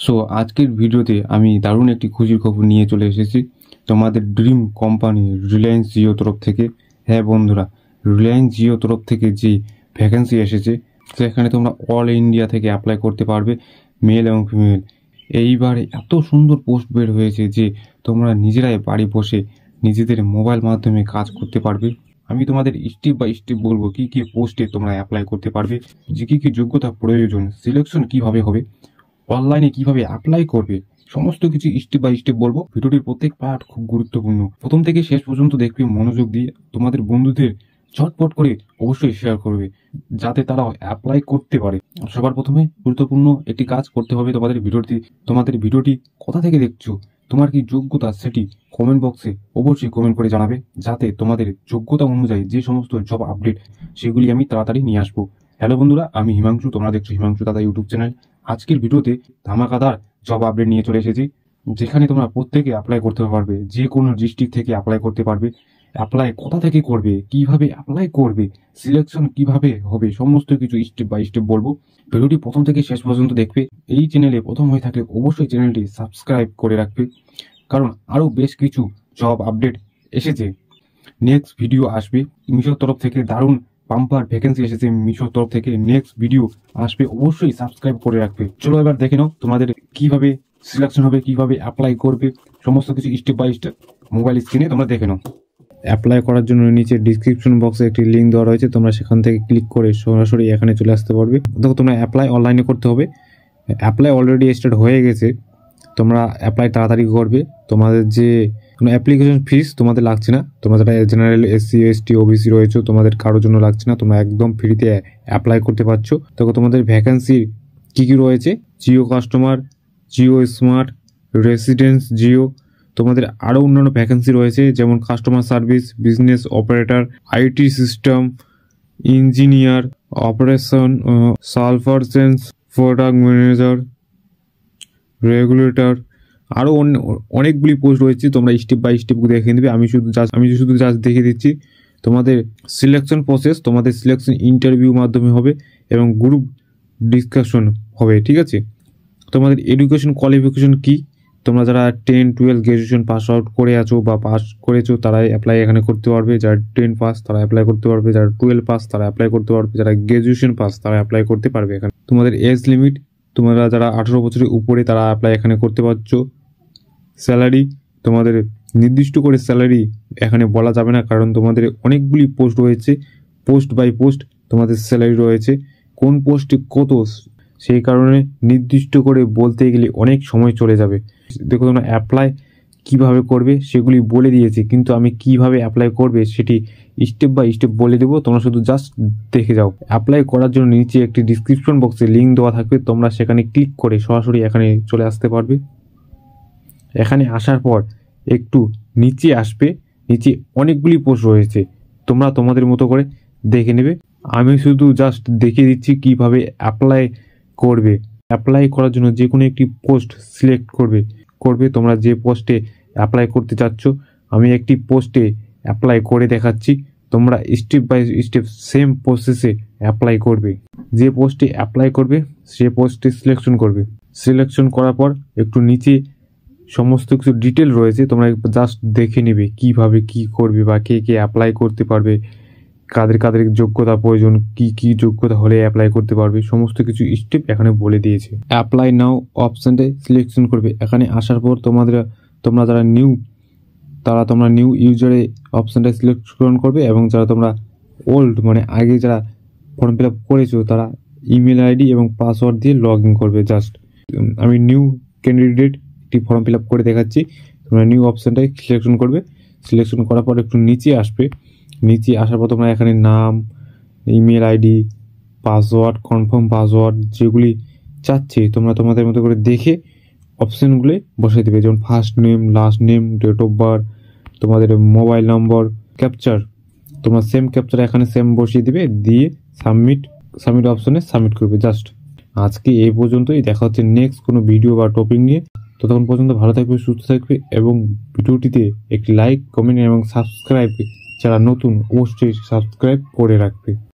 So আজকের ভিডিওতে আমি দারুণ একটি খুশির খবর নিয়ে চলে এসেছি তোমাদের ড্রিম কোম্পানি রিলায়েন্স জিও তরফ থেকে। হ্যাঁ বন্ধুরা, রিলায়েন্স জিও তরফ থেকে যে ভ্যাকেন্সি এসেছে সেখানে তোমরা অল ইন্ডিয়া থেকে অ্যাপ্লাই করতে পারবে, মেল এবং ফিমেল। এইবারে এত সুন্দর পোস্ট বের হয়েছে যে তোমরা নিজেরাই বাড়ি বসে নিজেদের মোবাইল মাধ্যমে কাজ করতে পারবে। আমি তোমাদের স্টেপ বাই স্টেপ বলবো কি কি পোস্টে তোমরা অ্যাপ্লাই করতে পারবে, যে কি কি যোগ্যতা প্রয়োজন, সিলেকশন কিভাবে হবে, অনলাইনে কিভাবে অ্যাপ্লাই করবে, সমস্ত কিছু স্টেপ বাই স্টেপ বলবো। ভিডিওটির প্রত্যেক পার্ট খুব গুরুত্বপূর্ণ, প্রথম থেকে শেষ পর্যন্ত দেখবে মনোযোগ দিয়ে। তোমাদের বন্ধুদের ঝটপট করে অবশ্যই শেয়ার করবে যাতে তারাও অ্যাপ্লাই করতে পারে। সবার প্রথমে গুরুত্বপূর্ণ একটি কাজ করতে হবে তোমাদের ভিডিওটি কোথা থেকে দেখছো, তোমার কি যোগ্যতা সেটি কমেন্ট বক্সে অবশ্যই কমেন্ট করে জানাবে, যাতে তোমাদের যোগ্যতা অনুযায়ী যে সমস্ত জব আপডেট সেগুলি আমি তাড়াতাড়ি নিয়ে আসবো। হ্যালো বন্ধুরা, আমি হিমাংশু, তোমরা দেখছো হিমাংশু দাদা ইউটিউব চ্যানেল। আজকের ভিডিওতে ধামাকাদার জব আপডেট নিয়ে চলে এসেছি, যেখানে তোমরা প্রত্যেকে অ্যাপ্লাই করতে পারবে, যে কোনো ডিস্ট্রিক্ট থেকে অ্যাপ্লাই করতে পারবে। অ্যাপ্লাই কোথা থেকে করবে, কিভাবে অ্যাপ্লাই করবে, সিলেকশন কিভাবে হবে, সমস্ত কিছু স্টেপ বাই স্টেপ বলবো। ভিডিওটি প্রথম থেকে শেষ পর্যন্ত দেখবে। এই চ্যানেলে প্রথম হয়ে থাকলে অবশ্যই চ্যানেলটি সাবস্ক্রাইব করে রাখবে, কারণ আরও বেশ কিছু জব আপডেট এসেছে। নেক্সট ভিডিও আসবে মিশোর তরফ থেকে, দারুণ পাম্পার ভ্যাকেন্সি এসেছে মিশোর তরফ থেকে, নেক্সট ভিডিও আসবে, অবশ্যই সাবস্ক্রাইব করে রাখবে। চলো এবার দেখে নাও তোমাদের কিভাবে সিলেকশন হবে, কিভাবে অ্যাপ্লাই করবে, সমস্ত কিছু স্টেপ বাই স্টেপ মোবাইল স্ক্রিনে তোমরা দেখে নাও। অ্যাপ্লাই করার জন্য নিচে ডিসক্রিপশন বক্সে একটি লিঙ্ক দেওয়া রয়েছে, তোমরা সেখান থেকে ক্লিক করে সরাসরি এখানে চলে আসতে পারবে। দেখো, তোমরা অ্যাপ্লাই অনলাইনে করতে হবে। অ্যাপ্লাই অলরেডি স্টার্ট হয়ে গেছে, তোমরা অ্যাপ্লাই তাড়াতাড়ি করবে। তোমাদের যে কোনো অ্যাপ্লিকেশন ফিস তোমাদের লাগছে না, তোমরা যারা জেনারেল এসসি এসটি ওবিসি রয়েছে তোমাদের কারোর জন্য লাগছে না, তোমরা একদম ফ্রিতে অ্যাপ্লাই করতে পারছো। দেখো, তোমাদের ভ্যাকেন্সি কী কী রয়েছে: Jio customer, Jio smart, residence Jio. তোমাদের আরও অন্যান্য ভ্যাকেন্সি রয়েছে, যেমন customer service, business operator, IT system engineer, operation, sulphur sense, product manager, regulator. আরও অনেকগুলি পোস্ট রয়েছে, তোমরা স্টেপ বাই স্টেপ দেখে নেবে। আমি শুধু জাস্ট দেখিয়ে দিচ্ছি। তোমাদের সিলেকশন প্রসেস, তোমাদের সিলেকশন ইন্টারভিউ মাধ্যমে হবে এবং গ্রুপ ডিসকাশন হবে, ঠিক আছে? তোমাদের এডুকেশন কোয়ালিফিকেশন কি, তোমরা যারা 10, 12 গ্র্যাজুয়েশন পাস আউট করে আছো বা পাস করেছো তারাই অ্যাপ্লাই এখানে করতে পারবে। যারা 10 পাস তারা অ্যাপ্লাই করতে পারবে, যারা 12 পাস তারা অ্যাপ্লাই করতে পারবে, যারা গ্র্যাজুয়েশন পাস তারা অ্যাপ্লাই করতে পারবে এখানে। তোমাদের এজ লিমিট, তোমরা যারা 18 বছরের উপরে তারা অ্যাপ্লাই এখানে করতে পারছো। স্যালারি, তোমাদের নির্দিষ্ট করে স্যালারি এখানে বলা যাবে না, কারণ তোমাদের অনেকগুলি পোস্ট রয়েছে, পোস্ট বাই পোস্ট তোমাদের স্যালারি রয়েছে, কোন পোস্টে কত, সেই কারণে নির্দিষ্ট করে বলতে গেলে অনেক সময় চলে যাবে। দেখো, তোমরা অ্যাপ্লাই কিভাবে করবে সেগুলি বলে দিয়েছি, কিন্তু আমি কিভাবে অ্যাপ্লাই করবে সেটি স্টেপ বাই স্টেপ বলে দেবো, তোমরা শুধু জাস্ট দেখে যাও। অ্যাপ্লাই করার জন্য নিচে একটি ডিসক্রিপশন বক্সে লিঙ্ক দেওয়া থাকবে, তোমরা সেখানে ক্লিক করে সরাসরি এখানে চলে আসতে পারবে। এখানে আসার পর একটু নিচে আসবে, নিচে অনেকগুলি পোস্ট রয়েছে, তোমরা তোমাদের মতো করে দেখে নেবে। আমি শুধু জাস্ট দেখিয়ে দিচ্ছি কিভাবে অ্যাপ্লাই করবে। অ্যাপ্লাই করার জন্য যে কোনো একটি পোস্ট সিলেক্ট করবে তোমরা যে পোস্টে অ্যাপ্লাই করতে চাচ্ছ। আমি একটি পোস্টে অ্যাপ্লাই করে দেখাচ্ছি, তোমরা স্টেপ বাই স্টেপ সেম প্রসেসে অ্যাপ্লাই করবে। যে পোস্টে অ্যাপ্লাই করবে সে পোস্টে সিলেকশন করবে। সিলেকশন করার পর একটু নিচে সমস্ত কিছু ডিটেল রয়েছে, তোমরা জাস্ট দেখে নেবে কিভাবে কি করবে বা কে কে অ্যাপ্লাই করতে পারবে, কাদের কাদের যোগ্যতা প্রয়োজন, কি কি যোগ্যতা হলে অ্যাপ্লাই করতে পারবে, সমস্ত কিছু স্টেপ এখানে বলে দিয়েছে। অ্যাপ্লাই নাও অপশানটা সিলেকশন করবে। এখানে আসার পর তোমরা যারা তোমরা নিউ ইউজারে অপশানটা সিলেকশন করবে, এবং যারা তোমরা ওল্ড মানে আগে যারা ফর্ম ফিল আপ করেছো তারা ইমেল আইডি এবং পাসওয়ার্ড দিয়ে লগ ইন করবে। জাস্ট আমি নিউ ক্যান্ডিডেট একটি ফর্ম ফিল আপ করে দেখাচ্ছি, তোমরা নিউ অপশানটাই সিলেকশন করবে। সিলেকশন করার পর একটু নিচে আসবে, নিচে আসার পর তোমরা এখানে নাম, email ID, password, confirm password যেগুলি চাচ্ছে তোমরা তোমাদের মতো করে দেখে অপশানগুলো বসিয়ে দেবে, যেমন first name, last name, date of birth, তোমাদের মোবাইল নম্বর, ক্যাপচার, তোমরা সেম ক্যাপচার এখানে সেম বসিয়ে দেবে, দিয়ে সাবমিট অপশানে সাবমিট করবে। জাস্ট আজকে এই পর্যন্তই, দেখা হচ্ছে নেক্সট কোনো ভিডিও বা টপিক নিয়ে। ততক্ষণ পর্যন্ত ভালো থাকবে, সুস্থ থাকবে, এবং ভিডিওটিতে একটি লাইক, কমেন্ট এবং সাবস্ক্রাইব, যারা নতুন অবশ্যই সাবস্ক্রাইব করে রাখবে।